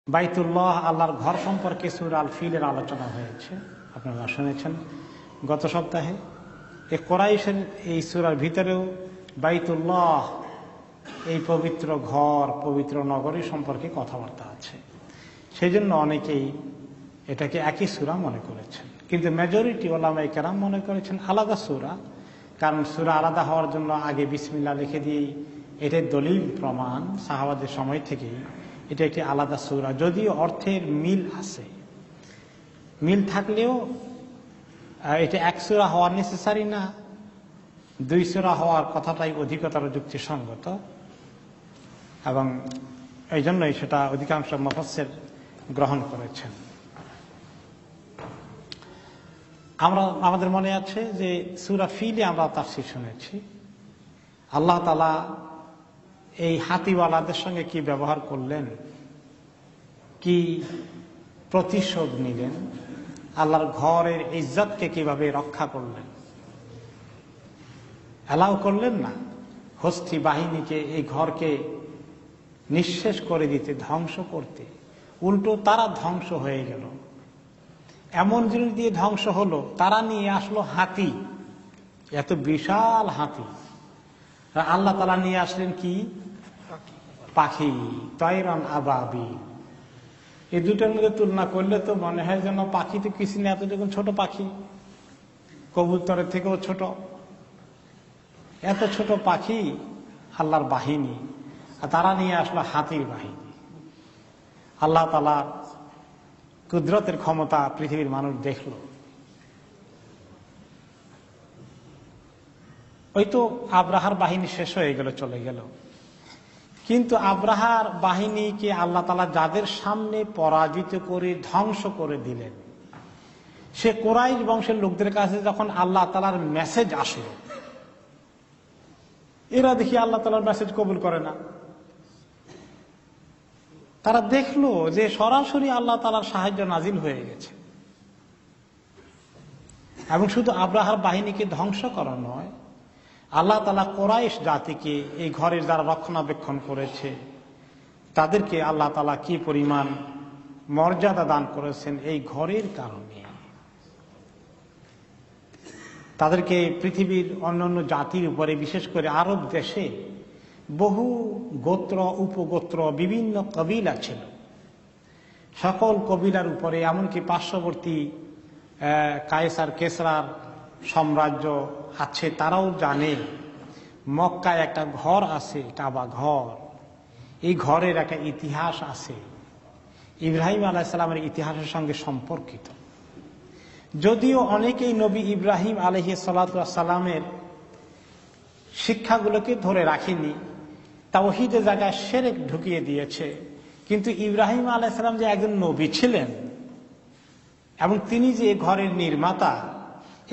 বাইতুল্লাহ আল্লাহর ঘর সম্পর্কে সূরা আল ফিলের আলোচনা হয়েছে, আপনারা শুনেছেন গত সপ্তাহে। এই কোরাইশের এই সূরার ভিতরেও বাইতুল্লাহ, এই পবিত্র ঘর, পবিত্র নগরী সম্পর্কে কথাবার্তা আছে। সেই জন্য অনেকেই এটাকে একই সূরা মনে করেছেন, কিন্তু মেজরিটি ওলামায়ে কেরাম মনে করেছেন আলাদা সূরা। কারণ সূরা আলাদা হওয়ার জন্য আগে বিসমিল্লাহ লিখে দিয়েই এটাই দলিল প্রমাণ, সাহাবাদের সময় থেকেই এটা একটি আলাদা সূরা। যদিও অর্থের মিল আছে, মিল থাকলেও এটা এক সূরা হওয়া নেসেসারি না, দুই সূরা হওয়ার কথাটাই অধিকতর যুক্তিসঙ্গত, এবং এই জন্যই সেটা অধিকাংশ মুফাসসির গ্রহণ করেছেন। আমাদের মনে আছে যে সূরা ফিলে আমরা তাফসীর শুনেছি, আল্লাহ তাআলা এই হাতিওয়ালাদের সঙ্গে কি ব্যবহার করলেন, কি প্রতিশোধ নিলেন, আল্লাহর ঘরের ইজ্জতকে কিভাবে রক্ষা করলেন। অ্যালাউ করলেন না হস্তি বাহিনীকে এই ঘরকে নিঃশেষ করে দিতে, ধ্বংস করতে, উল্টো তারা ধ্বংস হয়ে গেল। এমন জিনিস দিয়ে ধ্বংস হলো, তারা নিয়ে আসলো হাতি, এত বিশাল হাতি। আল্লাহ তাআলা নিয়ে আসলেন কি? পাখি, তায়রান আবাবিল। এই দুটোর মধ্যে তুলনা করলে তো মনে হয় যেন পাখি তো কিছু না, এত যখন ছোট পাখি, কবুতরের থেকেও ছোট। এত ছোট পাখি আল্লাহর বাহিনী, আর তারা নিয়ে আসলো হাতির বাহিনী। আল্লাহ তাআলা কুদরতের ক্ষমতা পৃথিবীর মানুষ দেখল। ওই তো আব্রাহার বাহিনী শেষ হয়ে গেল, চলে গেল। কিন্তু আব্রাহার বাহিনীকে আল্লাহ তাআলা যাদের সামনে পরাজিত করে ধ্বংস করে দিলেন, সে কুরাইশ বংশের লোকদের কাছে যখন আল্লাহ তাআলার মেসেজ আসলো, এরা দেখি আল্লাহ তাআলার মেসেজ কবুল করে না। তারা দেখলো যে সরাসরি আল্লাহ তাআলার সাহায্য নাজিল হয়ে গেছে, এবং শুধু আব্রাহার বাহিনীকে ধ্বংস করা নয়, আল্লাহ তাআলা কুরাইশ জাতিকে, এই ঘরের যারা রক্ষণাবেক্ষণ করেছে তাদেরকে আল্লাহ তাআলা কি পরিমাণ মর্যাদা দান করেছেন এই ঘরের কারণে। তাদেরকে পৃথিবীর অন্যান্য জাতির উপরে, বিশেষ করে আরব দেশে বহু গোত্র, উপগোত্র, বিভিন্ন কবিলা ছিল। সকল কবিলার উপরে, এমনকি পার্শ্ববর্তী কায়সার, কেসরার সাম্রাজ্য আছে, তারাও জানে মক্কায় একটা ঘর আছে, কাবা ঘর। এই ঘরের একটা ইতিহাস আছে, ইব্রাহিম আলাইহিস সালামের ইতিহাসের সঙ্গে সম্পর্কিত। যদিও অনেকেই নবী ইব্রাহিম আলাইহিস সালাতু ওয়াস সালামের শিক্ষাগুলোকে ধরে রাখেনি, তাওহীদের জায়গায় শিরক ঢুকিয়ে দিয়েছে, কিন্তু ইব্রাহিম আলাইহিস সালাম যে একজন নবী ছিলেন এবং তিনি যে ঘরের নির্মাতা,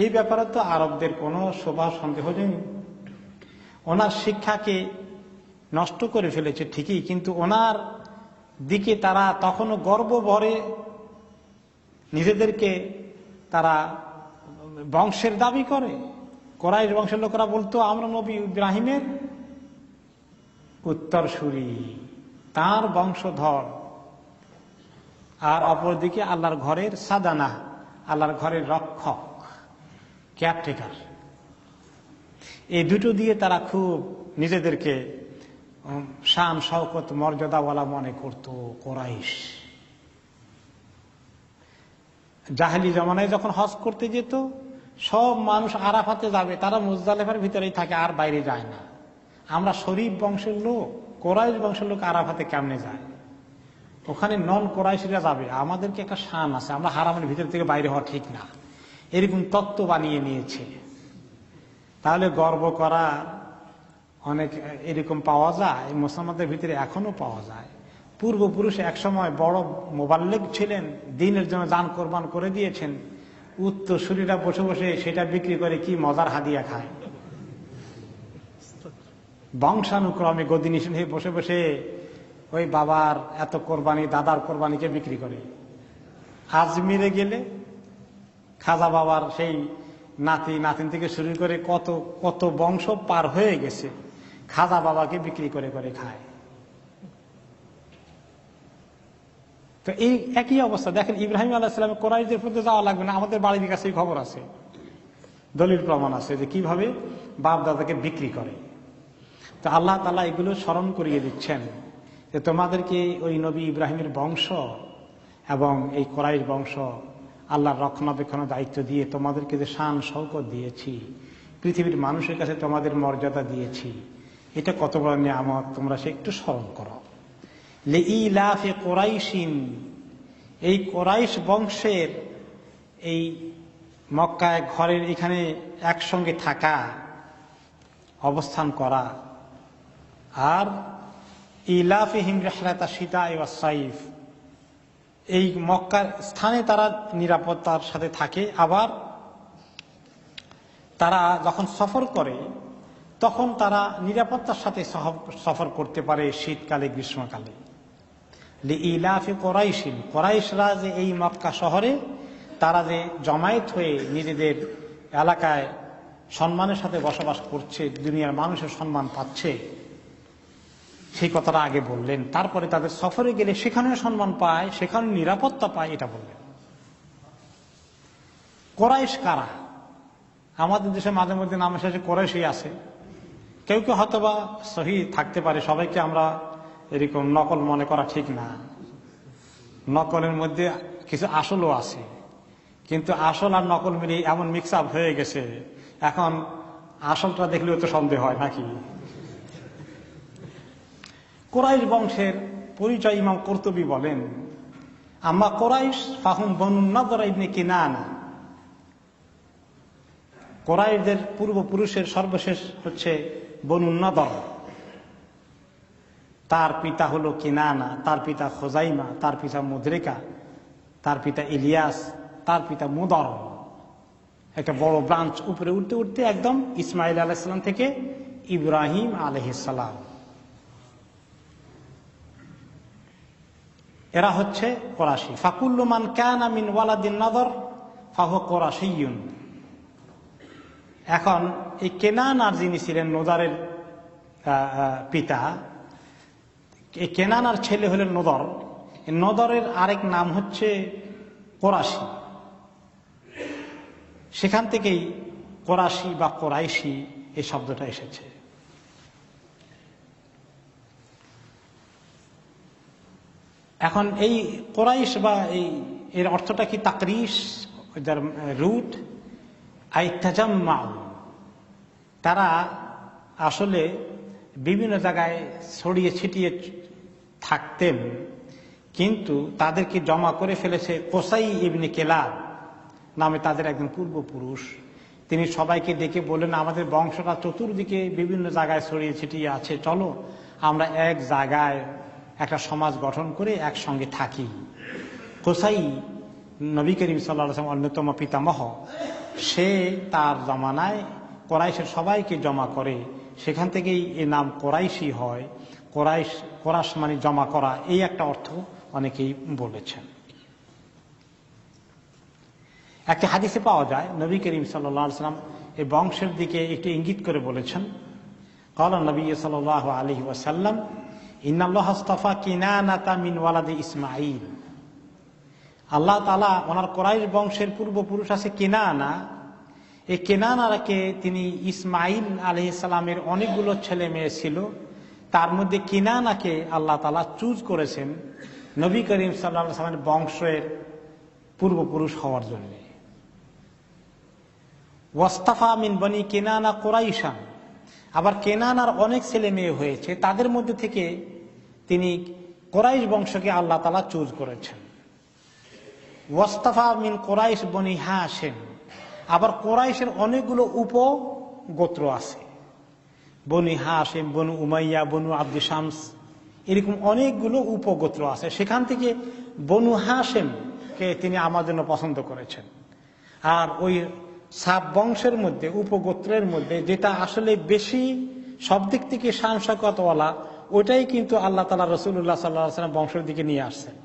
এই ব্যাপারে তো আরবদের কোনো শোভা সন্দেহ নেই। ওনার শিক্ষাকে নষ্ট করে ফেলেছে ঠিকই, কিন্তু ওনার দিকে তারা তখনও গর্ব ভরে নিজেদেরকে তারা বংশের দাবি করে। কুরাইশ বংশের লোকেরা বলতো, আমরা নবী ইব্রাহিমের উত্তরসূরি, তার বংশধর। আর অপরদিকে আল্লাহর ঘরের সাদানা, আল্লাহর ঘরের রক্ষক, কেয়ারটেকার। এই দুটো দিয়ে তারা খুব নিজেদেরকে শান শওকত মর্যাদাওয়ালা মনে করত কুরাইশ। জাহেলি জমানায় যখন হজ করতে যেত, সব মানুষ আরাফাতে যাবে, তারা মুজদালিফার ভিতরেই থাকে, আর বাইরে যায় না। আমরা শরীফ বংশের লোক, কুরাইশ বংশের লোক আরাফাতে কেমনে যায়? ওখানে নন কুরাইশরা যাবে, আমাদেরকে একটা শান আছে, আমরা হারামের ভিতর থেকে বাইরে হওয়া ঠিক না, এরকম তত্ত্ব বানিয়ে নিয়েছে। তাহলে গর্ব করা অনেক এরকম পাওয়া যায়, মুসলমানদের ভিতরে এখনো পাওয়া যায়। পূর্বপুরুষ একসময় বড় মুবাল্লিগ ছিলেন, দ্বীনের জন্য জান কোরবান করে দিয়েছেন, উত্তরসূরিরা বসে বসে সেটা বিক্রি করে কি মজার হাদিয়া খায়। বংশানুক্রমে গদিনিশীল হয়ে বসে বসে ওই বাবার এত কোরবানি, দাদার কোরবানিকে বিক্রি করে। আজমিরে গেলে খাজা বাবার সেই নাতি নাতিন থেকে শুরু করে কত কত বংশ পার হয়ে গেছে, খাজা বাবাকে বিক্রি করে করে খায়। তো এই একই অবস্থা দেখেন, ইব্রাহিম আলাইহিস সালাম কোরাইশদের প্রতি যাওয়া লাগবে না, আমাদের বাড়ির কাছেই খবর আছে, দলিল প্রমাণ আছে যে কিভাবে বাপ দাদাকে বিক্রি করে। তো আল্লাহ তাআলা এগুলো স্মরণ করিয়ে দিচ্ছেন যে তোমাদেরকে ওই নবী ইব্রাহিমের বংশ এবং এই কোরাইশ বংশ আল্লাহর রক্ষণাবেক্ষণের দায়িত্ব দিয়ে তোমাদেরকে যে শান শৌকত দিয়েছি, পৃথিবীর মানুষের কাছে তোমাদের মর্যাদা দিয়েছি, এটা কত বড় নিয়ামত তোমরা সে একটু স্মরণ করো। লিইলাফি কুরাইশিন, এই কোরাইশ বংশের এই মক্কায় ঘরের এখানে একসঙ্গে থাকা, অবস্থান করা, আর ইলাফিহিম রিহলাতা শিতাই ওয়াস সাইফ, এই মক্কার স্থানে তারা নিরাপত্তার সাথে থাকে, আবার তারা যখন সফর করে তখন তারা নিরাপত্তার সাথে সফর করতে পারে শীতকালে গ্রীষ্মকালে। লিইলাফি কুরাইশিন, কুরাইশরা যে এই মক্কা শহরে তারা যে জমায়েত হয়ে নিজেদের এলাকায় সম্মানের সাথে বসবাস করছে, দুনিয়ার মানুষের সম্মান পাচ্ছে, সেই কথাটা আগে বললেন। তারপরে তাদের সফরে গেলে সেখানে সম্মান পায়, সেখানে নিরাপত্তা পায়, এটা বললেন। কোরাইশ কারা? আমাদের দেশে মাঝে মধ্যে নাম এসেছে কোরাইশই আছে, কেউ কেউ হয়তো বা সহি থাকতে পারে, সবাইকে আমরা এরকম নকল মনে করা ঠিক না। নকলের মধ্যে কিছু আসলও আছে, কিন্তু আসল আর নকল মিলে এমন মিক্স আপ হয়ে গেছে, এখন আসলটা দেখলেও তো সন্দেহ হয় নাকি। কোরাইশ বংশের পরিচয় ইমাম কুরতুবী বলেন, আম্মা কোরাইশ ফাহুম বনু নদর ইবনে কিনানা, কোরাইশদের পূর্বপুরুষের সর্বশেষ হচ্ছে বনু নদর, তার পিতা হলো কিনানা, তার পিতা খোজাইমা, তার পিতা মুদরিকা, তার পিতা ইলিয়াস, তার পিতা মুদর। একটা বড় ব্রাঞ্চ উপরে উঠতে উঠতে একদম ইসমাইল আলাইহিস সালাম থেকে ইব্রাহিম আলাইহিস সালাম, এরা হচ্ছে কোরাশি। ফাকুল্লু মান কানা মিন ওয়ালাদিন নদর ফাহুয়া কোরাশিয়ুন। এখন এই কেনানার যিনি ছিলেন নদারের পিতা, এই কেনানার ছেলে হলেন নদর। নদরের আরেক নাম হচ্ছে কোরাশি, সেখান থেকেই কোরাশি বা কোরাইশি এই শব্দটা এসেছে। এখন এই কোরাইশ বা এর অর্থটা কি? তাকরিশ, যার রুট আইতাজাম্মাউ, তারা আসলে বিভিন্ন জায়গায় ছড়িয়ে ছিটিয়ে থাকতেন, কিন্তু তাদেরকে জমা করে ফেলেছে কোসাই ইবনে কিলাব নামে তাদের একজন পূর্বপুরুষ। তিনি সবাইকে ডেকে বললেন, আমাদের বংশটা চতুর্দিকে বিভিন্ন জায়গায় ছড়িয়ে ছিটিয়ে আছে, চলো আমরা এক জায়গায় একটা সমাজ গঠন করে একসঙ্গে থাকি। কোসাই নবী করিম সাল্লাল্লাহু আলাইহি ওয়াসাল্লাম অন্যতম পিতামহ, সে তার জমানায় কোরাইশের সবাইকে জমা করে, সেখান থেকেই এর নাম কোরাইশি হয়। কোরাশ মানে জমা করা, এই একটা অর্থ অনেকেই বলেছেন। একটা হাদিসে পাওয়া যায় নবী করিম সাল্লাল্লাহু আলাইহি ওয়াসাল্লাম এই বংশের দিকে একটু ইঙ্গিত করে বলেছেন। ক্বালা নবী সাল্লাল্লাহু আলাইহি ওয়াসাল্লাম, ইন্নাল্লাহা আস্তাফা কিনানাতা মিন ওয়ালাদি ইসমাঈল। আল্লাহ তাআলা ওনার কোরাইশ বংশের পূর্বপুরুষ আছে কিনানা, এই কিনানাকে তিনি ইসমাঈল আলাইহিস সালামের অনেকগুলো ছেলে মেয়ে ছিল, তার মধ্যে কিনানাকে আল্লাহ তাআলা চুজ করেছেন নবী করিম সাল্লাল্লাহু আলাইহি ওয়াসাল্লামের বংশের পূর্বপুরুষ হওয়ার জন্য। ওয়াস্তাফা মিন বনি কিনানা কুরাইশান, আবার কেনানার অনেক ছেলে মেয়ে হয়েছে, তাদের মধ্যে থেকে তিনি কোরাইশ বংশকে আল্লাহ তাআলা চুজ করেছেন। ওয়াস্তাফা মিন কোরাইশ বনি হাশিম, আবার কোরাইশের অনেকগুলো উপগোত্র আছে, বনি হাশিম, বনু উমাইয়া, বনু আব্দুল শামস, এরকম অনেকগুলো উপগোত্র আছে। সেখান থেকে বনু হাশিমকে তিনি আমার জন্য পছন্দ করেছেন। আর ওই সাব বংশের মধ্যে, উপগোত্রের মধ্যে যেটা আসলে বেশি সব দিক থেকে শান শওকতওয়ালা, ওইটাই কিন্তু আল্লাহ তাআলা রাসূলুল্লাহ সাল্লাল্লাহু আলাইহি ওয়াসাল্লাম বংশের দিকে নিয়ে আসছেন।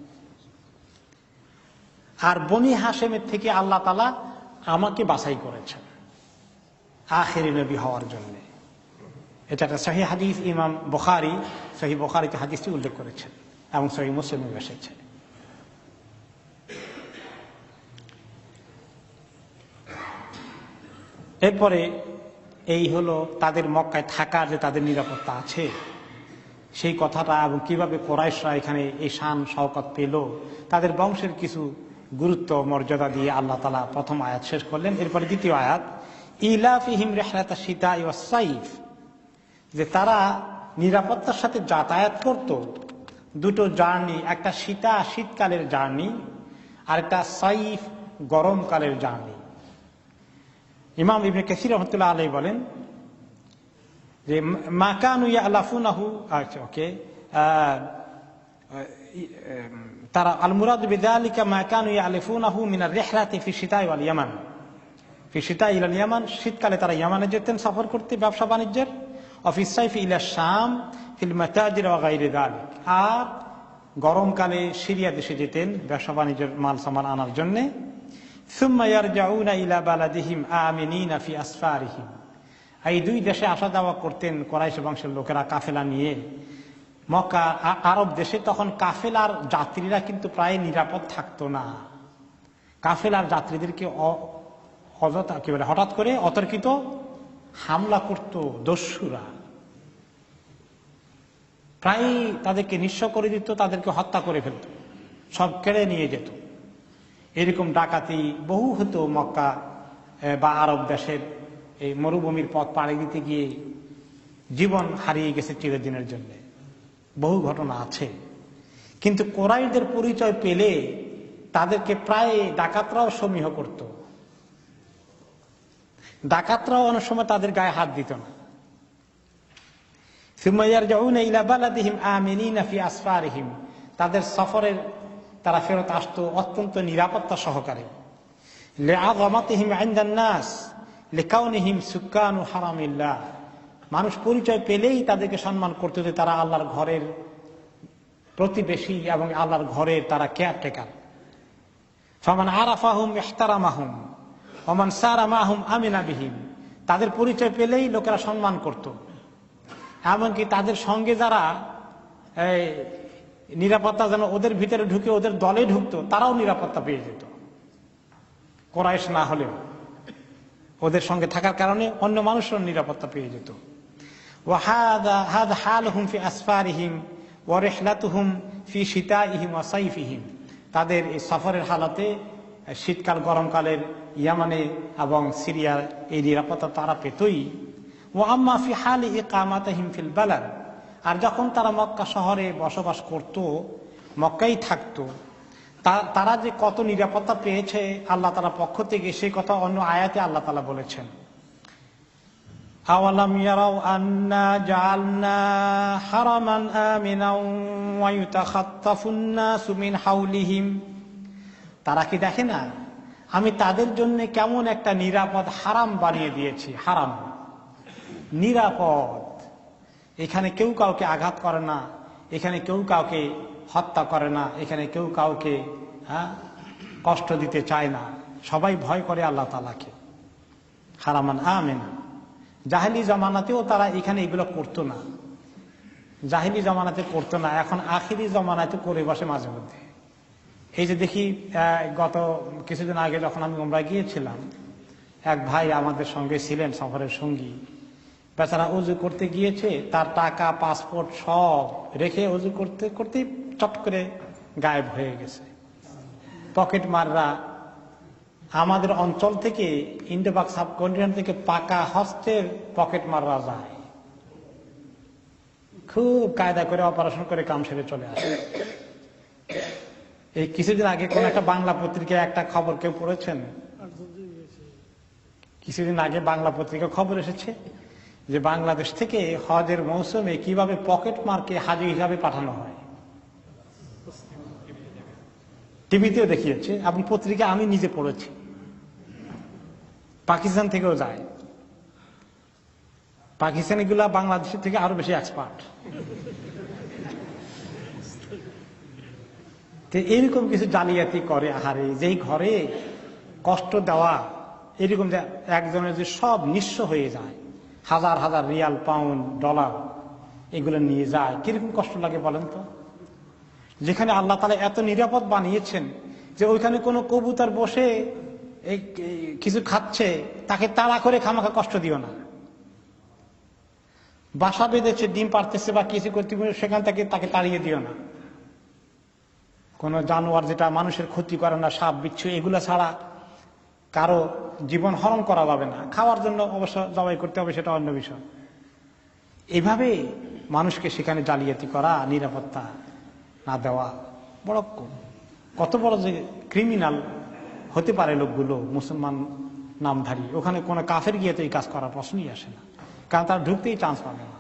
আর বনি হাশেমের থেকে আল্লাহ তাআলা আমাকে বাছাই করেছেন আখিরি নবী হওয়ার জন্য। এটা একটা সহিহ হাদিস, ইমাম বুখারী সহিহ বুখারীতে হাদিসটি উল্লেখ করেছেন এবং সহিহ মুসলিমে এসেছে। এরপরে এই হলো তাদের মক্কায় থাকার যে তাদের নিরাপত্তা আছে সেই কথাটা, এবং কিভাবে কোরাইশরা এখানে এই শান শওকত পেল, তাদের বংশের কিছু গুরুত্ব মর্যাদা দিয়ে আল্লাহ তাআলা প্রথম আয়াত শেষ করলেন। এরপরে দ্বিতীয় আয়াত, ইলাফিহিম রিহলাতাশ শিতাই ওয়াস সাইফ, যে তারা নিরাপত্তার সাথে যাতায়াত করত দুটো জার্নি, একটা শীতকালের জার্নি আর একটা সাইফ গরমকালের জার্নি। ইমাম ইবনে কাসির রাহমাতুল্লাহ আলাইহি বলেন যে মা কানু ইয়ালাফুনাহু, আচ্ছা ওকে, তারা আল মুরাদ বিযালিকা মা কানু ইয়ালাফুনাহু মিনার রিহলাতি ফি শিতাই ওয়াল ইয়ামান, ফি শিতাই ইলাল ইয়ামান, শীতকালে তারা ইয়ামানে যেতেন সফর করতে ব্যবসা বাণিজ্যের, অফিস সাইফি ইলা শাম ফিল মাতাজির ওয়া গায়রি যালিক, আর গরমকালে সিরিয়া দেশে যেতেন ব্যবসা বাণিজ্যের মাল সামান আনার জন্য। সুম্মা ইয়ারজাউনা ইলা বালাদিহিম আমিনিনা ফি আসফারিহিম, এই দুই দেশে আসা যাওয়া করতেন কোরাইশ বংশের লোকেরা কাফেলা নিয়ে মক্কা আরব দেশে। তখন কাফেলার যাত্রীরা কিন্তু প্রায় নিরাপদ থাকতো না, কাফেলার যাত্রীদেরকে অযথা কি বলে হঠাৎ করে অতর্কিত হামলা করত দস্যুরা, প্রায় তাদেরকে নিঃস্ব করে দিত, তাদেরকে হত্যা করে ফেলত, সব কেড়ে নিয়ে যেত। এরকম ডাকাতি বহু হতো মক্কা বা আরব দেশের এই মরুভূমির পথ পাড়ি দিতে গিয়ে জীবন হারিয়ে গেছে চিরদিনের জন্য, বহু ঘটনা আছে। কিন্তু কোরাইশদের পরিচয় পেলে তাদেরকে প্রায় ডাকাতরাও সমীহ করত, ডাকাতরাও অনেক সময় তাদের গায়ে হাত দিত না। সুম্মা ইয়ারজাউনা ইলা বালাদিহিম আমিনিনা ফি আসফারিহিম, তাদের সফরের তারা ফেরত আসতো অত্যন্ত নিরাপত্তা সহকারে। লিআযামাতিহিম ইনদান নাস লিকাউনিহিম সুকানু হারামিল্লাহ, মানুষ পরিচয় পেলেই তাদেরকে সম্মান করতে, যে তারা আল্লাহর ঘরের প্রতিবেশী এবং আল্লাহর ঘরের তারা কেয়ারটেকার। ফামান আরাফাহুম ইহতারামাহুম ওয়া মান সারা মাহুম আমিনা বিহিম, তাদের পরিচয় পেলেই লোকেরা সম্মান করত। এমনকি তাদের সঙ্গে যারা নিরাপত্তা যেন ওদের ভিতরে ঢুকে ওদের দলে ঢুকতো, তারাও নিরাপত্তা পেয়ে যেত, কোরাইশ না হলেও ওদের সঙ্গে থাকার কারণে অন্য মানুষের নিরাপত্তা পেয়ে যেত। ওয়া হাযা হালুহুম ফি আসফারিহিম ওয়া রিহলাতুহুম ফি শিতাইহিম ওয়া সাইফিহিম, তাদের এই সফরের হালাতে শীতকাল গরমকালের ইয়ামানে এবং সিরিয়ার এই নিরাপত্তা তারা পেতই। ওয়া আম্মা ফি হালি ইকামাতিহিম ফিল বালাদ, আর যখন তারা মক্কা শহরে বসবাস করত, মক্কাই থাকতো, তারা যে কত নিরাপত্তা পেয়েছে আল্লাহ তাআলার পক্ষ থেকে, সেই কথা অন্য আয়াতে আল্লাহ তাআলা বলেছেন। আওয়ালাম ইয়ারাউ আন্না জাআলনা হারামান আমিনাও ওয়া ইউতাখাত্তাফুন নাসু মিন হাওলিহিম, তারা কি দেখে না আমি তাদের জন্য কেমন একটা নিরাপদ হারাম বানিয়ে দিয়েছি। হারাম নিরাপদ, এখানে কেউ কাউকে আঘাত করে না, এখানে কেউ কাউকে হত্যা করে না, এখানে কেউ কাউকে কষ্ট দিতে চায় না, সবাই ভয় করে আল্লাহ তাআলাকে। হারামান আমিনা, জাহেলি জমানাতেও তারা এখানে এগুলো করতো না, জাহেলি জমানাতে করতো না, এখন আখিরি জমানাতে করে বসে মাঝে মধ্যে। এই যে দেখি গত কিছুদিন আগে যখন আমি উমরা গিয়েছিলাম, এক ভাই আমাদের সঙ্গে ছিলেন সফরের সঙ্গী, বেচারা ওযু করতে গিয়েছে, তার টাকা পাসপোর্ট সব রেখে ওযু করতে করতে চট করে গায়েব হয়ে গেছে। পকেট মাররা আমাদের অঞ্চল থেকে ইন্ডোপাক সাবকন্টিনেন্ট থেকে পাকা হস্তের পকেট মাররা যায়, খুব কায়দা করে অপারেশন করে কাম সেরে চলে আসে। এই কিছুদিন আগে কোন একটা বাংলা পত্রিকায় একটা খবর কেউ পড়েছেন? কিছুদিন আগে বাংলা পত্রিকা খবর এসেছে যে বাংলাদেশ থেকে হজের মৌসুমে কিভাবে পকেট মারকে হাজি হিসাবে পাঠানো হয়, টিভিতেও দেখিয়েছে, আপনি পত্রিকা আমি নিজে পড়েছি। পাকিস্তান থেকেও যায়, পাকিস্তানি গুলা বাংলাদেশের থেকে আরো বেশি এক্সপার্ট। এরকম কিছু জালিয়াতি করে, আহারে যেই ঘরে কষ্ট দেওয়া, এরকম একজনের যে সব নিঃস্ব হয়ে যায়, হাজার হাজার রিয়াল পাউন্ড ডলার এগুলো নিয়ে যায়, কিরকম কষ্ট লাগে বলেন তো। যেখানে আল্লাহ তাআলা এত নিরাপদ বানিয়েছেন যে ওইখানে কোনো কবুতর বসে এই কিছু খাচ্ছে, তাকে তাড়া করে খামাখা কষ্ট দিও না। বাসা বেঁধেছে, ডিম পারতেছে বা কিছু করতে, সেখান থেকে তাকে তাড়িয়ে দিও না। কোন জানোয়ার যেটা মানুষের ক্ষতি করে না, সাপ বিচ্ছু এগুলা ছাড়া কারো জীবন হরণ করা যাবে না। খাওয়ার জন্য অবশ্য জবাই করতে হবে, সেটা অন্য বিষয়। এইভাবে মানুষকে সেখানে জালিয়াতি করা, নিরাপত্তা না দেওয়া, বড় কত বড় যে ক্রিমিনাল হতে পারে লোকগুলো, মুসলমান নামধারী। ওখানে কোনো কাফের গিয়ে তো এই কাজ করার প্রশ্নই আসে না, কারণ তারা ঢুকতেই চান্স পাবে না।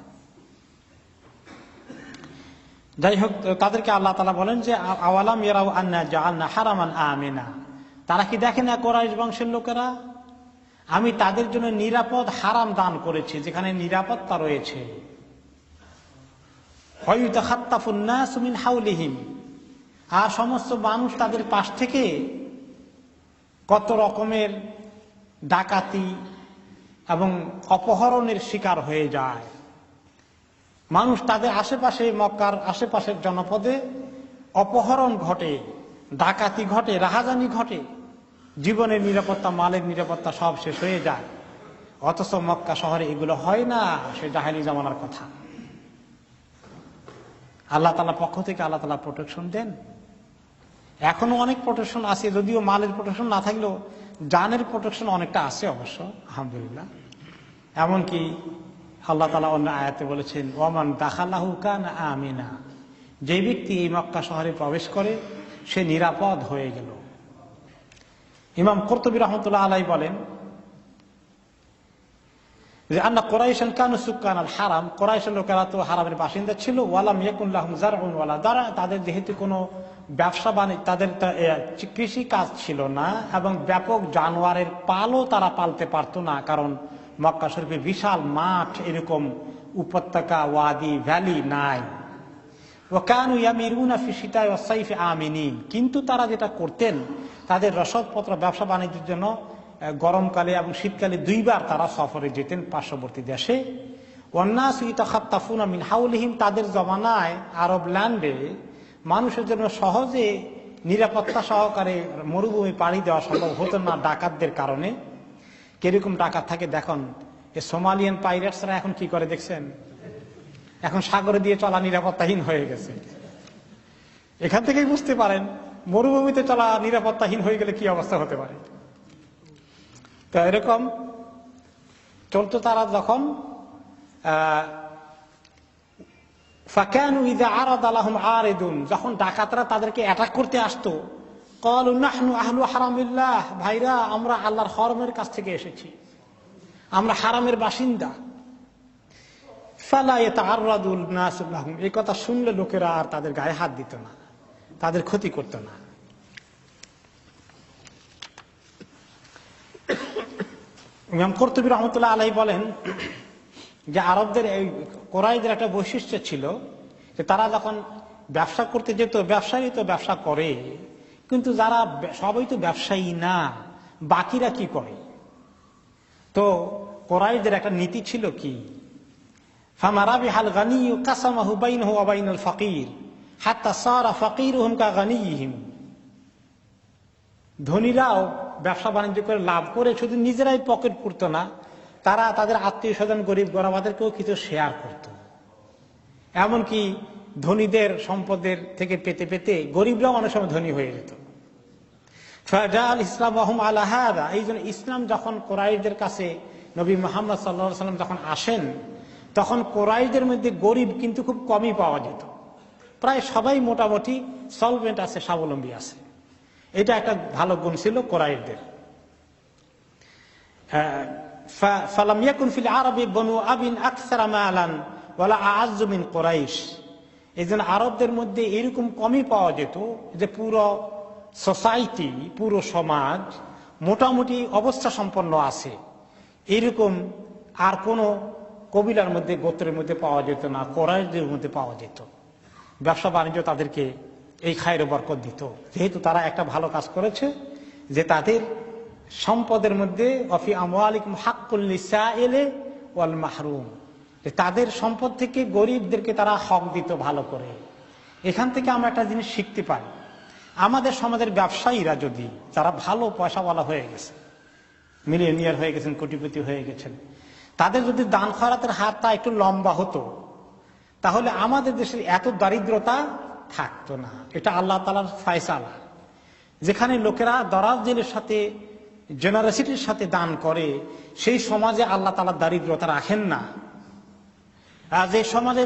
যাই হোক, তাদেরকে আল্লাহ তাআলা বলেন যে আওয়ালাম ইয়ারাউ আন্না জাআলনা হারামান আমিনা, তারা কি দেখে না কুরাইশ বংশের লোকেরা, আমি তাদের জন্য নিরাপদ হারাম দান করেছি, যেখানে নিরাপত্তা রয়েছে। ওয়ায়ুতাখাত্তাফুন নাসু মিন হাওলিহিম, আর সমস্ত মানুষ তাদের পাশ থেকে কত রকমের ডাকাতি এবং অপহরণের শিকার হয়ে যায়। মানুষ তাদের আশেপাশে, মক্কার আশেপাশের জনপদে অপহরণ ঘটে, ডাকাতি ঘটে, রাহাজানি ঘটে, জীবনের নিরাপত্তা, মালের নিরাপত্তা সব শেষ হয়ে যায়। অথচ মক্কা শহরে এগুলো হয় না, সে জাহেলি জামানার কথা। আল্লাহ তাআলার পক্ষ থেকে আল্লাহ তাআলা প্রোটেকশন দেন। এখনো অনেক প্রোটেকশন আছে, যদিও মালের প্রোটেকশন না থাকলেও জানের প্রোটেকশন অনেকটা আছে অবশ্য, আলহামদুলিল্লাহ। এমনকি আল্লাহ তাআলা অন্য আয়াতে বলেছেন, ওয়ামান দাখালাহু কানা আমিনা, যে ব্যক্তি এই মক্কা শহরে প্রবেশ করে সে নিরাপদ হয়ে গেল। ইমাম কুরতুবী রাহমাতুল্লাহ আলাইহি বলেন যে আন্না কুরাইশান কানু সুকানাল হারাম, কুরাইশের লোকেরা তো হারামের বাসিন্দা ছিল। ওয়ালাম ইয়াকুন লাহুম যারউন ওয়ালা দারা, তাদের যেহেতু কোনো ব্যবসা বাণিজ্য, তাদের কৃষি কাজ ছিল না, এবং ব্যাপক জানোয়ারের পালও তারা পালতে পারতো না, কারণ মক্কা শরীফে বিশাল মাঠ, এরকম উপত্যকা, ওয়াদি, ভ্যালি নাই। ওয়াকানু ইয়ামিরুনা ফি শিতা'i ওয়াস সাইফি আমিনিন, কিন্তু তারা যেটা করতেন, তাদের রসদপত্র ব্যবসা বাণিজ্যের জন্য গরমকালে এবং শীতকালে দুইবার তারা সফরে যেতেন পার্শ্ববর্তী দেশে। ওয়ান্নাসু ইয়াতাখাত্তাফুনা মিন হাওলিহিম, তাদের জমানায় আরব ল্যান্ডে মানুষের জন্য সহজে নিরাপত্তা সহকারে মরুভূমি পাড়ি দেওয়া সম্ভব হতো না ডাকাতদের কারণে। কিরকম ডাকাত থাকে দেখুন, এই সোমালিয়ান পাইরেটসরা এখন কি করে দেখছেন, এখন সাগরে দিয়ে চলা নিরাপত্তাহীন হয়ে গেছে। এখান থেকেই বুঝতে পারেন মরুভূমিতে চলা নিরাপত্তাহীন হয়ে গেলে কি অবস্থা হতে পারে। তো এরকম চলতো তারা যখন ফাকানু ইযা আরাদা লাহুম আরিদুন, যখন ডাকাতরা তাদেরকে অ্যাটাক করতে আসতো, ক্বালু নাহনু আহলু হারামিল্লাহ, ভাইরা আমরা আল্লাহর হরমের কাছ থেকে এসেছি, আমরা হারামের বাসিন্দা। ফালা ইয়াতাআররাদুল নাসু লাহুম, এই কথা শুনলে লোকেরা আর তাদের গায়ে হাত দিত না, তাদের ক্ষতি করত না। ইমাম কুরতুবী রাহমাতুল্লাহ আলাইহি বলেন যে আরবদের, এই কুরাইশদের একটা বৈশিষ্ট্য ছিল যে তারা যখন ব্যবসা করতে যেত, ব্যবসায়ী তো ব্যবসা করে, কিন্তু যারা সবাই তো ব্যবসায়ী না, বাকিরা কি করে? তো কুরাইশদের একটা নীতি ছিল কি, ফামা রাবিহাল গানিয়্যু কাসামাহু বাইনাহু ওয়া বাইনাল ফাকির হাত্তা সারা ফাকিরুহুম কা গানিয়্যিহিম, ধনীরাও ব্যবসা বাণিজ্য করে লাভ করে শুধু নিজেরাই পকেট পুরতো না, তারা তাদের আত্মীয় স্বজন গরিব গরাবাদেরকেও কিছু শেয়ার করত। এমনকি ধনীদের সম্পদের থেকে পেতে পেতে গরিবরাও অনেক সময় ধনী হয়ে যেত। ফাজাল ইসলাম ওয়াহুম আলা হাদা, এই জন্য ইসলাম যখন কুরাইশদের কাছে নবী মুহাম্মদ সাল্লাল্লাহু আলাইহি ওয়াসাল্লাম যখন আসেন, তখন কুরাইশদের মধ্যে গরিব কিন্তু খুব কমই পাওয়া যেত। প্রায় সবাই মোটামুটি সলভেন্ট আছে, স্বাবলম্বী আছে। এটা একটা ভালো গুণ ছিল কুরাইশদের। ফালাম ইয়াকুন ফিল আরবি বনু আবিন আকসারা মালান ওয়ালা আ'আজ্জু মিন কুরাইশ, এই জন্য আরবদের মধ্যে এরকম কমই পাওয়া যেত যে পুরো সোসাইটি, পুরো সমাজ মোটামুটি অবস্থা সম্পন্ন আছে, এরকম আর কোনো কবিলার মধ্যে, গোত্রের মধ্যে পাওয়া যেত না, কুরাইশদের মধ্যে পাওয়া যেত। ব্যবসা বাণিজ্য তাদেরকে এই খায়ের বরকত দিত, যেহেতু তারা একটা ভালো কাজ করেছে যে তাদের সম্পদের মধ্যে অফি আমওয়ালিকুম হাক্কুল লিসাইলি ওয়াল মাহরুম, তাদের সম্পদ থেকে গরিবদেরকে তারা হক দিত ভালো করে। এখান থেকে আমরা একটা জিনিস শিখতে পারি, আমাদের সমাজের ব্যবসায়ীরা যদি, যারা ভালো পয়সাওয়ালা হয়ে গেছে, মিলিয়নিয়ার হয়ে গেছেন, কোটিপতি হয়ে গেছেন। তাদের যদি দান খয়রাতের হারটা একটু লম্বা হতো তাহলে আমাদের দেশের এত দারিদ্রতা থাকতো না। এটা আল্লাহ তাআলার ফয়সালা। যেখানে লোকেরা দরাজের সাথে, জেনারেসিটির সাথে দান করে, সেই সমাজে আল্লাহ তাআলা দারিদ্রতা রাখেন না। আর যে সমাজে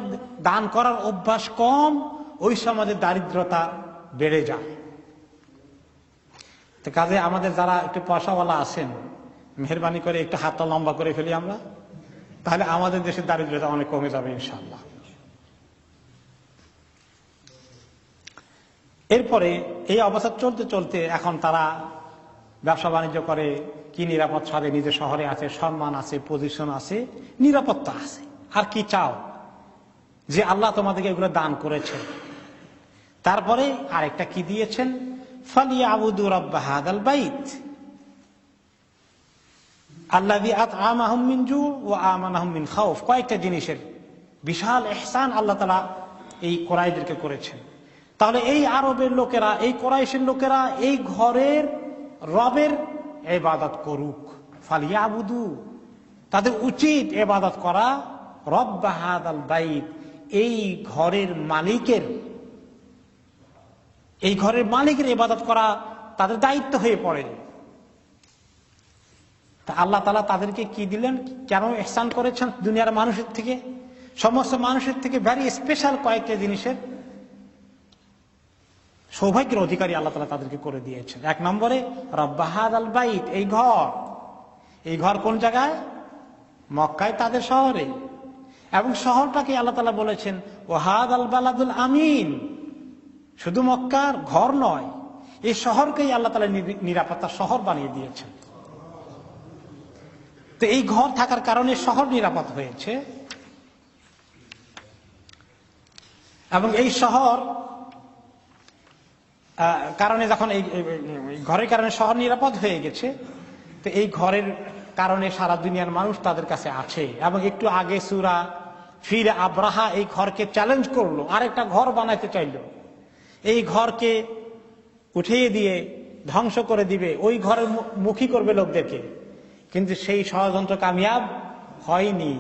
দান করার অভ্যাস কম, ওই সমাজে দারিদ্রতা বেড়ে যায়। তো কাজে আমাদের যারা একটু পয়সাওয়ালা আছেন, মেহরবানি করে একটু হাতটা লম্বা করে ফেলি আমরা, তাহলে আমাদের দেশের দারিদ্রতা অনেক কমে যাবে ইনশাআল্লাহ। এরপরে এই অবস্থা চলতে চলতে এখন তারা ব্যবসা বাণিজ্য করে, কি নিরাপদ সাথে নিজের শহরে আছে, সম্মান আছে, পজিশন আছে, নিরাপত্তা আছে, আর কি চাও? যে আল্লাহ তোমাদেরকে এগুলো দান করেছেন। তারপরে আরেকটা কি দিয়েছেন, ফালিয়াবুদু রাব্ব হাযাল বাইত আল্লাযী আত'আমাহুম মিন জু' ওয়া আমানাহুম মিন খাউফ। কয়েকটা জিনিসের বিশাল ইহসান আল্লাহ তাআলা এই কুরাইশদেরকে করেছেন। তাহলে এই আরবের লোকেরা, এই কুরাইশের লোকেরা এই ঘরের রবের ইবাদত করুক। ফালিয়াবুদু, তাদের উচিত ইবাদত করা রব্ব হাযাল বাইত, এই ঘরের মালিকের, এই ঘরের মালিকের ইবাদত করা তাদের দায়িত্ব হয়ে পড়ে। তা আল্লাহ তাআলা তাদেরকে কি দিলেন, কেন ইহসান করেছেন? দুনিয়ার মানুষের থেকে, সমস্ত মানুষের থেকে ভেরি স্পেশাল কয়েকটা জিনিসের সৌভাগ্যের অধিকারী আল্লাহ তাআলা তাদেরকে করে দিয়েছেন। এক নম্বরে রব্ব হাযাল বাইত, এই ঘর। এই ঘর কোন জায়গায়? মক্কায়, তাদের শহরে। এবং শহরটাকে আল্লাহ তাআলা বলেছেন ও হাযাল বালাদুল আমিন। শুধু মক্কার ঘর নয়, এই শহরকেই আল্লাহ তাআলা নিরাপত্তার শহর বানিয়ে দিয়েছেন। তো এই ঘর থাকার কারণে শহর নিরাপদ হয়েছে। এবং এই শহর কারণে যখন এই ঘরের কারণে শহর নিরাপদ হয়ে গেছে, তো এই ঘরের কারণে সারা দুনিয়ার মানুষ তাদের কাছে আছে। এবং একটু আগে সূরা ফিল আবরাহা এই ঘরকে চ্যালেঞ্জ করলো, আরেকটা ঘর বানাইতে চাইলো, এই ঘরকে উঠিয়ে দিয়ে ধ্বংস করে দিবে, ওই ঘরের মুখী করবে লোকদেরকে। কিন্তু সেই ষড়যন্ত্র কামিয়াব হয়নি।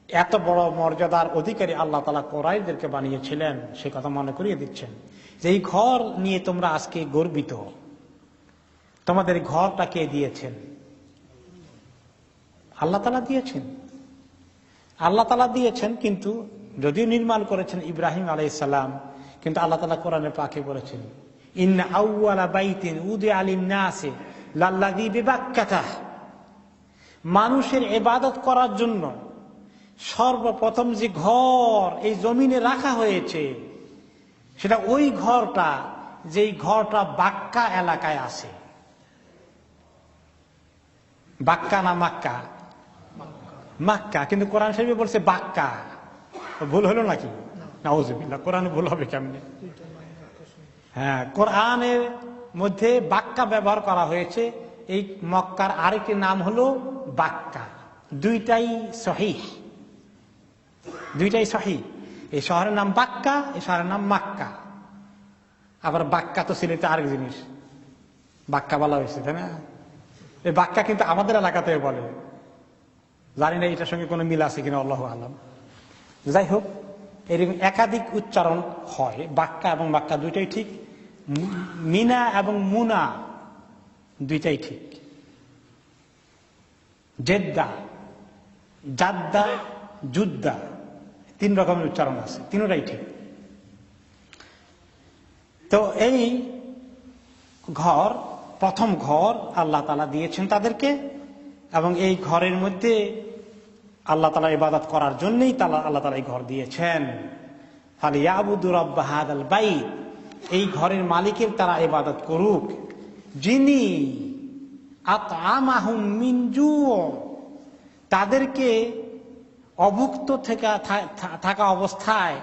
এত বড় মর্যাদার অধিকারী আল্লাহ তাআলা কুরাইশদেরকে বানিয়েছিলেন, সে কথা মনে করিয়ে দিচ্ছেন যে এই ঘর নিয়ে তোমরা আজকে গর্বিত। তোমাদের ঘরটা কে দিয়েছেন? আল্লাহ তাআলা দিয়েছেন। আল্লাহ তাআলা দিয়েছেন, কিন্তু যদিও নির্মাণ করেছেন ইব্রাহিম আলাইহিস সালাম, কিন্তু আল্লাহ তাআলা কোরআনে পাকে বলেছেন ইন্না আউওয়ালা বাইতিন উদিআ লিন-নাসি লাল্লাযী বিবাক্কাতা। মানুষের ইবাদত করার জন্য সর্বপ্রথম যে ঘর এই জমিনে রাখা হয়েছে, সেটা ওই ঘরটা, যেই ঘরটা বাক্কা এলাকায় আছে। বাক্কা না মাক্কা? মাক্কা, কিন্তু কোরআন শরীফে বলছে বাক্কা। ভুল হলো নাকি? নাউজুবিল্লাহ, কোরআনে ভুল হবে কেমনে? হ্যাঁ, কোরআনের মধ্যে বাক্কা ব্যবহার করা হয়েছে। এই মক্কার আরেকটি নাম হলো বাক্কা। দুইটাই সহিহ, দুইটাই সহিহ। এই শহরের নাম বাক্কা, এই শহরের নাম মাক্কা। আবার বাক্কা তো সিলেটে আরেক জিনিস, বাক্কা বলা হয়েছে, তাই না? এই বাক্কা কিন্তু আমাদের এলাকাতে বলে, জানি না এটার সঙ্গে কোনো মিল আছে কিনা, আল্লাহু আলাম। যাই হোক, এরকম একাধিক উচ্চারণ হয়, বাক্কা এবং বাক্কা দুইটাই ঠিক। মিনা এবং মুনা দুইটাই ঠিক। জেদ্দা, জাদ্দা, যুদ্দা, তিন রকমের উচ্চারণ আছে, তিনটাই ঠিক। তো এই ঘর, প্রথম ঘর আল্লাহ তাআলা দিয়েছেন তাদেরকে, এবং এই ঘরের মধ্যে আল্লাহ তাআলা ইবাদত করার জন্যই আল্লাহ তাআলা এই ঘর দিয়েছেন। ফালিয়াবুদু রাব্ব হাযাল বাইত, এই ঘরের মালিকের তারা ইবাদত করুক, যিনি আত'আমাহুম মিন জু', তাদেরকে অভুক্ত থাকা অবস্থায়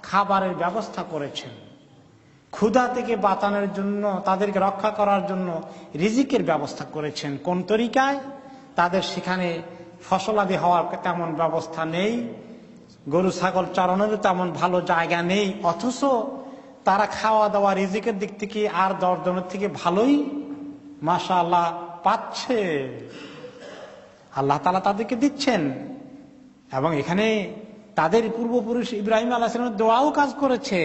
খাবারের ব্যবস্থা করেছেন। ক্ষুধা থেকে বাঁচানোর জন্য, তাদেরকে রক্ষা করার জন্য রিজিকের ব্যবস্থা করেছেন। কোন তরিকায়? তাদের সেখানে ফসলাদি হওয়ার তেমন ব্যবস্থা নেই, গরু ছাগল চরানোর তেমন ভালো জায়গা নেই, অথচ তারা খাওয়া দাওয়া রিজিকের দিক থেকে আর 10 জনের থেকে ভালোই মাশাআল্লাহ পাচ্ছে, আল্লাহ তাআলা তাদেরকে দিচ্ছেন। এবং এখানে তাদের পূর্বপুরুষ ইব্রাহিম আলাইহিস সালামের দোয়াও কাজ করেছে।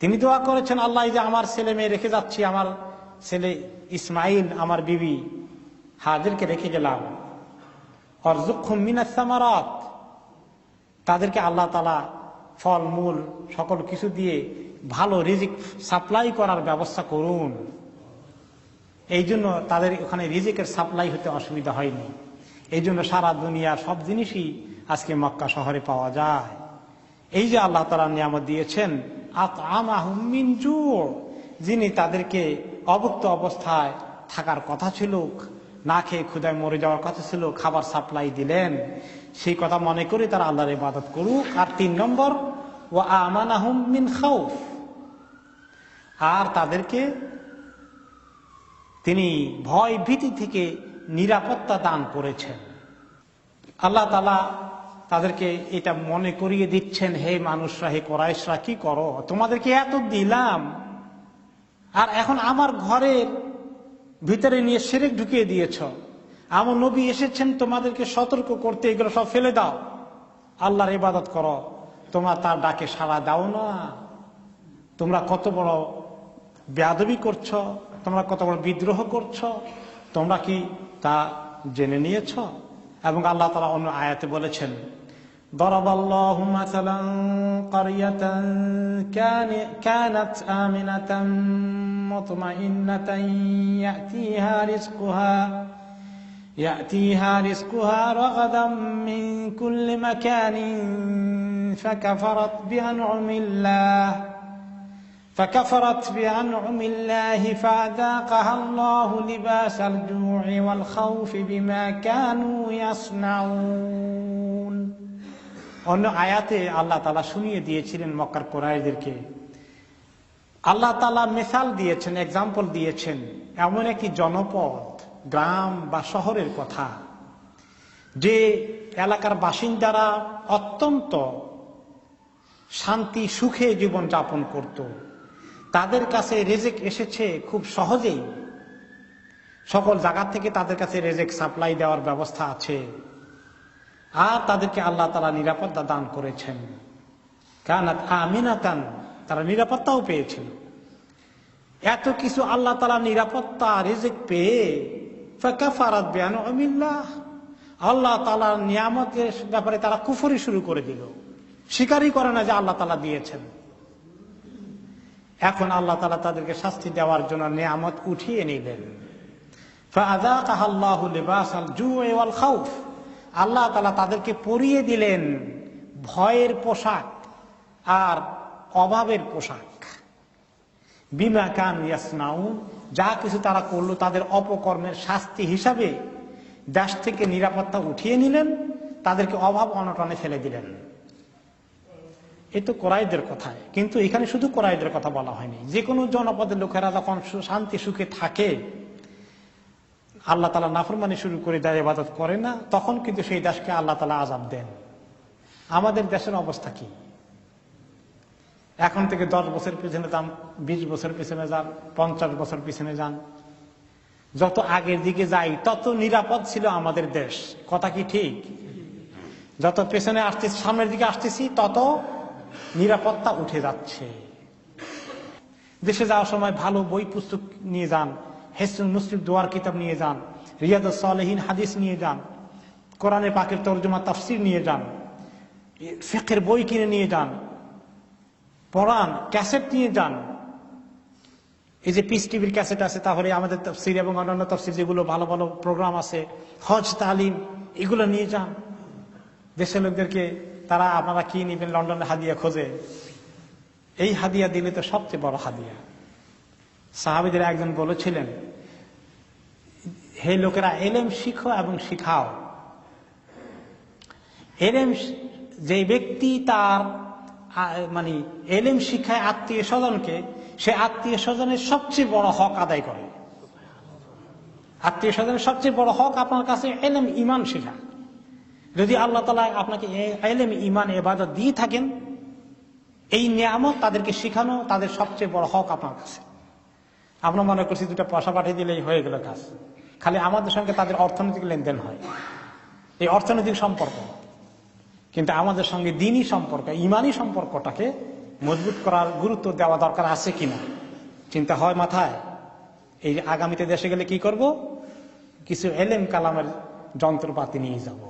তিনি দোয়া করেছেন, আল্লাহ যে আমার ছেলে মেয়ে রেখে যাচ্ছি, আমার ছেলে ইসমাইল, আমার বিবি হাজেরকে রেখে গেলাম, অরযুকহুম মিনাস সামারাত, তাদেরকে আল্লাহ তাআলা ফল মূল সকল কিছু দিয়ে ভালো রিজিক সাপ্লাই করার ব্যবস্থা করুন। এই জন্য তাদের ওখানে রিজিকের সাপ্লাই হতে অসুবিধা হয়নি। এই জন্য সারা দুনিয়ার সব জিনিসই আজকে মক্কা শহরে পাওয়া যায়। এই যে আল্লাহ তাআলা নিয়ামত দিয়েছেন, আতআমাহুম মিন জু', যিনি তাদেরকে অভুক্ত অবস্থায় থাকার কথা ছিল, না খেয়ে ক্ষুধায় মরে যাওয়ার কথা ছিল, খাবার সাপ্লাই দিলেন, সেই কথা মনে করে তারা আল্লাহর ইবাদত করুক। আর 3 নম্বর, ওয়া আমানাহুম মিন খাউফ, আর তাদেরকে তিনি ভয় ভীতি থেকে নিরাপত্তা দান করেছেন। আল্লাহ তাআলা তাদেরকে এটা মনে করিয়ে দিচ্ছেন, হে মানুষরা, হে কোরাইশরা, কি করো, তোমাদেরকে এত দিলাম আর এখন আমার ঘরের ভিতরে নিয়ে শিরক ঢুকিয়ে দিয়েছ। আমার নবী এসেছেন তোমাদেরকে সতর্ক করতে, এগুলো সব ফেলে দাও, আল্লাহর ইবাদত করো। তোমরা তার ডাকে সাড়া দাও না। তোমরা কত বড় বেয়াদবি করছো, তোমরা কত বড় বিদ্রোহ করছো, তোমরা কি তা জেনে নিয়েছ? এবং আল্লাহ তাআলা অন্য আয়াতে বলেছেন, দরাবাল্লাহু মাসালান ক্বরিয়াতান কানাত আমিনাতান মুতমাইন্নাতান ইয়াতিহা রিজকুহা রাগাদাম মিন কুল্লি মাকানিন فكفرت بأنعم الله فأذاقها الله لباس الجوع والخوف بما كانوا يصنعون। অন্য আয়াতে আল্লাহ তাআলা শুনিয়ে দিয়েছিলেন মক্কার কুরাইশদেরকে, আল্লাহ তাআলা মিসাল দিয়েছেন, এক্সাম্পল দিয়েছেন এমন একটি জনপদ, গ্রাম বা শহরের কথা, যে এলাকার বাসিন্দারা অত্যন্ত শান্তি সুখে জীবন যাপন করত। তাদের কাছে রিজিক এসেছে খুব সহজেই, সকল জায়গা থেকে তাদের কাছে রিজিক সাপ্লাই দেওয়ার ব্যবস্থা আছে, আর তাদেরকে আল্লাহ তাআলা নিরাপত্তা দান করেছেন। কানাত আমিনাতান, তারা নিরাপত্তাও পেয়েছিল। এত কিছু আল্লাহ তাআলা নিরাপত্তা রিজিক পেয়ে ফাকাফারাত বিআনউমিল্লাহ, আল্লাহ তাআলার নিয়ামতের ব্যাপারে তারা কুফরি শুরু করে দিল, স্বীকারই করে না যে আল্লাহ তাআলা দিয়েছেন। এখন আল্লাহ তাআলা তাদেরকে শাস্তি দেওয়ার জন্য নিয়ামত উঠিয়ে নিলেন। ফাআযাকাহাল্লাহু লিবাসাল জু'i ওয়াল খাউফ, আল্লাহ তাআলা তাদেরকে পরিয়ে দিলেন ভয়ের পোশাক আর অভাবের পোশাক। বিমা কানু ইয়াসনাউন, যা কিছু তারা করলো তাদের অপকর্মের শাস্তি হিসাবে দেশ থেকে নিরাপত্তা উঠিয়ে নিলেন, তাদেরকে অভাব অনটনে ফেলে দিলেন। এ তো কোরাইশদের কথায়, কিন্তু এখানে শুধু কোরাইশদের কথা বলা হয়নি। যে কোনো জনপদের লোকেরা যখন শান্তি সুখে থাকে, আল্লাহ তাআলা নাফরমানি শুরু করে দেয়, ইবাদত করে না, তখন কিন্তু সেই দেশকে আল্লাহ তাআলা আযাব দেন। আমাদের দেশের অবস্থা কি? এখন থেকে 10 বছর পিছনে যান, 20 বছর পিছনে যান, 50 বছর পিছনে যান, যত আগের দিকে যাই তত নিরাপদ ছিল আমাদের দেশ। কথা কি ঠিক? যত পেছনে আসতেছি, সামনের দিকে আসতেছি, তত নিরাপত্তা উঠে যাচ্ছে। দেশে যাওয়ার সময় ভালো বই পুস্তক নিয়ে যান, হিসনুল মুসলিম দোয়ার কিতাব নিয়ে যান, রিয়াদুস সালেহিন হাদিস নিয়ে যান, কোরআনে পাকের তরজমা তাফসীর নিয়ে যান, ফিকহের বই কিনে নিয়ে যান, পড়ান, ক্যাসেট নিয়ে যান। এই যে পিস টিভির ক্যাসেট আছে, তাহলে আমাদের তাফসীর এবং অন্যান্য তাফসীর যেগুলো ভালো ভালো প্রোগ্রাম আছে, হজ তালিম, এগুলো নিয়ে যান। দেশের লোকদেরকে তারা আপনারা কি নিবেন লন্ডনে হাদিয়া খোঁজে, এই হাদিয়া দিলে তো সবচেয়ে বড় হাদিয়া। সাহাবীদের একজন বলেছিলেন, হে লোকেরা, এলেম শিখো এবং শিখাও। এলেম, যে ব্যক্তি তার মানে এলেম শিখায় আত্মীয় স্বজনকে, সে আত্মীয় স্বজনের সবচেয়ে বড় হক আদায় করে। আত্মীয় স্বজনের সবচেয়ে বড় হক আপনার কাছে এলেম ঈমান শেখা। যদি আল্লাহ তাআলা আপনাকে এলেম ঈমান ইবাদত দিয়ে থাকেন, এই নিয়ামত তাদেরকে শিখানো তাদের সবচেয়ে বড় হক আপনার কাছে। আমরা মনে করছি দুটা পয়সা পাঠিয়ে দিলেই হয়ে গেল কাজ। খালি আমাদের সঙ্গে তাদের অর্থনৈতিক লেনদেন হয়, এই অর্থনৈতিক সম্পর্ক। কিন্তু আমাদের সঙ্গে দিনই সম্পর্ক, ইমানি সম্পর্কটাকে মজবুত করার গুরুত্ব দেওয়া দরকার আছে কিনা চিন্তা হয় মাথায়। এই আগামীতে দেশে গেলে কি করব, কিছু এলেম কালামের যন্ত্রপাতি নিয়ে যাব,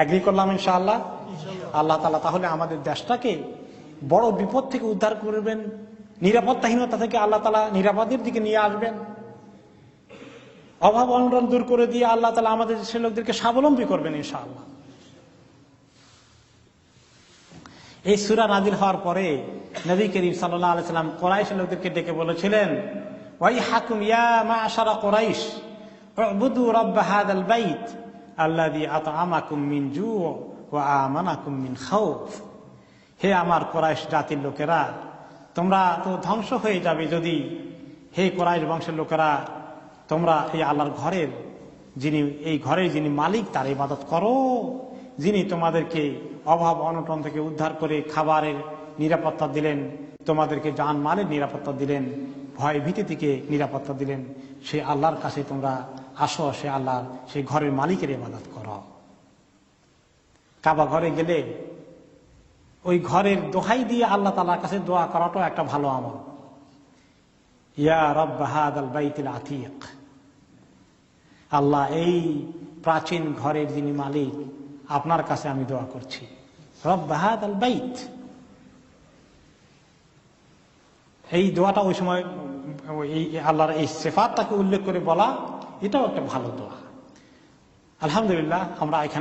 এগ্রি করলাম ইনশাআল্লাহ। আল্লাহ তাআলা তাহলে আমাদের দেশটাকে বড় বিপদ থেকে উদ্ধার করবেন, নিরাপত্তাহীনতা থেকে আল্লাহ তাআলা নিরাপদের দিকে নিয়ে আসবেন, অভাব অনটন দূর করে দিয়ে আল্লাহ তাআলা আমাদের দেশের লোকদেরকে স্বাবলম্বী করবেন ইনশাআল্লাহ। এই সূরা নাযিল হওয়ার পরে নবী করিম সাল্লাল্লাহু আলাইহি সাল্লাম কুরাইশ লোকদেরকে ডেকে বলেছিলেন, ওয়াইহাকুম ইয়া মা'শারা কুরাইশ উবুদু রাব্ব হাযাল বাইত আল্লাযী আত'আমাকুম মিন জু' ওয়া আমানাকুম মিন খাউফ। হে আমার কুরাইশ জাতির লোকেরা, তোমরা তো ধ্বংস হয়ে যাবে যদি, হে কুরাইশ বংশের লোকেরা, তোমরা এই আল্লাহর ঘরের এই ঘরের যিনি মালিক তার ইবাদত করো, যিনি তোমাদেরকে অভাব অনটন থেকে উদ্ধার করে খাবারের নিরাপত্তা দিলেন, তোমাদেরকে জান মালের নিরাপত্তা দিলেন, ভয় ভীতি থেকে নিরাপত্তা দিলেন, সেই আল্লাহর কাছে তোমরা আসো, সে আল্লাহর সেই ঘরের মালিকের ইবাদত করো। কাবা ঘরে গেলে ওই ঘরের দোহাই দিয়ে আল্লাহ তাআলার কাছে দোয়া করাটাও একটা ভালো আমল। ইয়া রাব্ব হাযাল বাইতিল আতীক, আল্লাহ এই প্রাচীন ঘরের যিনি মালিক আপনার কাছে আমি দোয়া করছি। রব্ব হাযাল বাইত, এই দোয়াটা ওই সময় এই আল্লাহর এই সিফাতটাকে উল্লেখ করে বলা, এটাও একটা ভালো দোয়া। আলহামদুলিল্লাহ, আমরা এখানে